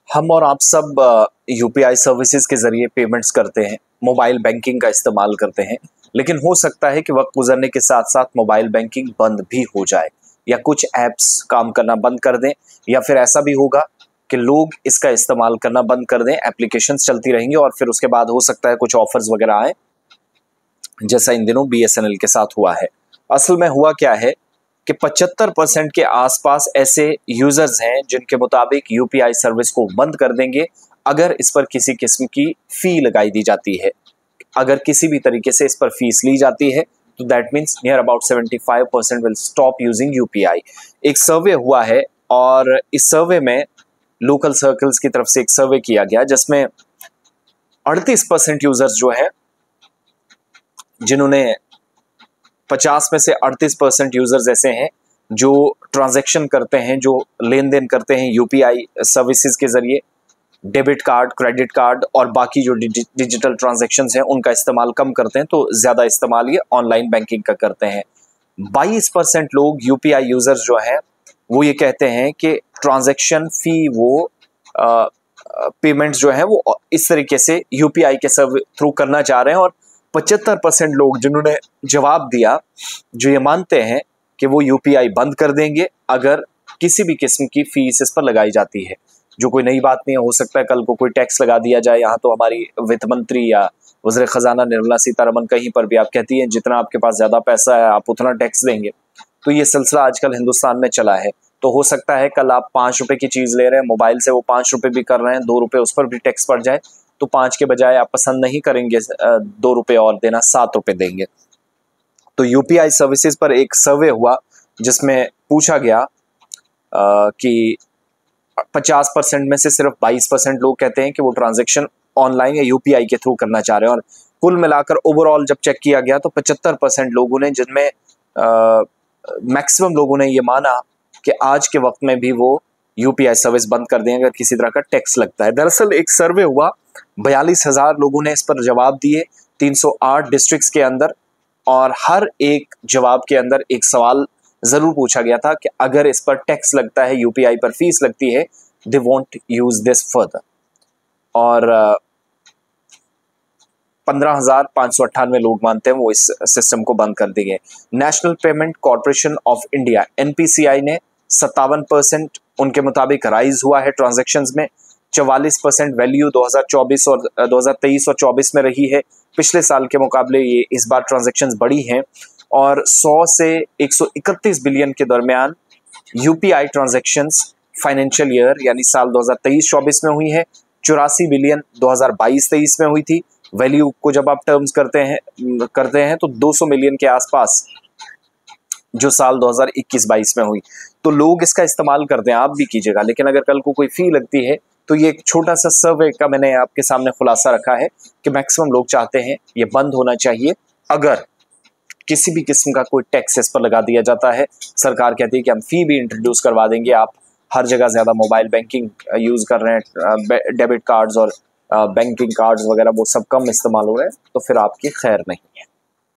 हम और आप सब यूपीआई सर्विसेज के जरिए पेमेंट्स करते हैं, मोबाइल बैंकिंग का इस्तेमाल करते हैं। लेकिन हो सकता है कि वक्त गुजरने के साथ साथ मोबाइल बैंकिंग बंद भी हो जाए या कुछ ऐप्स काम करना बंद कर दें, या फिर ऐसा भी होगा कि लोग इसका इस्तेमाल करना बंद कर दें, एप्लीकेशंस चलती रहेंगी और फिर उसके बाद हो सकता है कुछ ऑफर्स वगैरह आए, जैसा इन दिनों बीएसएनएल के साथ हुआ है। असल में हुआ क्या है कि 75% के आसपास ऐसे यूजर्स हैं जिनके मुताबिक यूपीआई सर्विस को बंद कर देंगे अगर इस पर किसी किस्म की फी लगाई दी जाती है। अगर किसी भी तरीके से इस पर फीस ली जाती है तो that means near about 75% will stop using UPI. एक सर्वे हुआ है और इस सर्वे में लोकल सर्कल्स की तरफ से एक सर्वे किया गया जिसमें 38% यूजर्स जो है, जिन्होंने 50 में से 38% यूजर्स ऐसे हैं जो ट्रांजैक्शन करते हैं, जो लेन देन करते हैं यूपीआई सर्विसेज के जरिए, डेबिट कार्ड, क्रेडिट कार्ड और बाकी जो डिजिटल ट्रांजैक्शंस हैं उनका इस्तेमाल कम करते हैं, तो ज़्यादा इस्तेमाल ये ऑनलाइन बैंकिंग का करते हैं। 22% लोग यूपीआई यूजर्स जो हैं वो ये कहते हैं कि ट्रांजैक्शन फी वो पेमेंट्स जो है वो इस तरीके से यूपीआई के थ्रू करना चाह रहे हैं। और 75% लोग जिन्होंने जवाब दिया जो ये मानते हैं कि वो यूपीआई बंद कर देंगे अगर किसी भी किस्म की फीस इस पर लगाई जाती है, जो कोई नई बात नहीं है। हो सकता है कल को कोई टैक्स लगा दिया जाए। यहाँ तो हमारी वित्त मंत्री या वज़ीर खजाना निर्मला सीतारमन कहीं पर भी आप कहती हैं जितना आपके पास ज़्यादा पैसा है आप उतना टैक्स देंगे। तो ये सिलसिला आजकल हिंदुस्तान में चला है। तो हो सकता है कल आप 5 रुपए की चीज़ ले रहे हैं, मोबाइल से वो 5 रुपए भी कर रहे हैं, 2 रुपए उस पर भी टैक्स पड़ जाए, तो 5 के बजाय आप पसंद नहीं करेंगे 2 रुपए और देना, 7 रुपए देंगे। तो यूपीआई सर्विसेज पर एक सर्वे हुआ जिसमें पूछा गया कि 50% में से सिर्फ 22% लोग कहते हैं कि वो ट्रांजैक्शन ऑनलाइन या यूपीआई के थ्रू करना चाह रहे हैं। और कुल मिलाकर ओवरऑल जब चेक किया गया तो 75% लोगों ने, जिनमें मैक्सिमम लोगों ने ये माना कि आज के वक्त में भी वो यूपीआई सर्विस बंद कर दें अगर किसी तरह का टैक्स लगता है। दरअसल एक सर्वे हुआ, 42,000 लोगों ने इस पर जवाब दिए 308 डिस्ट्रिक्ट्स के अंदर, और हर एक जवाब के अंदर एक सवाल जरूर पूछा गया था कि अगर इस पर टैक्स लगता है, यूपीआई पर फीस लगती है, they won't use this further. और 15,598 लोग मानते हैं वो इस सिस्टम को बंद कर देंगे। National payment corporation of India NPCI ने 57% उनके मुताबिक राइज हुआ है ट्रांजैक्शंस में। 44% वैल्यू 2024 और 2023 और 24 में रही है। पिछले साल के मुकाबले ये इस बार ट्रांजैक्शंस बढ़ी हैं और 100 से 131 बिलियन के दरमियान यूपीआई ट्रांजैक्शंस फाइनेंशियल ईयर यानी साल 2023-24 में हुई है। 84 बिलियन 2022-23 में हुई थी। वैल्यू को जब आप टर्म्स करते हैं तो 200 मिलियन के आसपास जो साल 2021-22 में हुई। तो लोग इसका इस्तेमाल करते हैं, आप भी कीजिएगा। लेकिन अगर कल को कोई फी लगती है तो ये एक छोटा सा सर्वे का मैंने आपके सामने खुलासा रखा है कि मैक्सिमम लोग चाहते हैं ये बंद होना चाहिए। अगर किसी भी किस्म का कोई टैक्स इस पर लगा दिया जाता है, सरकार कहती है कि हम फी भी इंट्रोड्यूस करवा देंगे, आप हर जगह ज़्यादा मोबाइल बैंकिंग यूज़ कर रहे हैं, डेबिट कार्ड्स और बैंकिंग कार्ड्स वगैरह वो सब कम इस्तेमाल हो रहे हैं, तो फिर आपकी खैर नहीं है।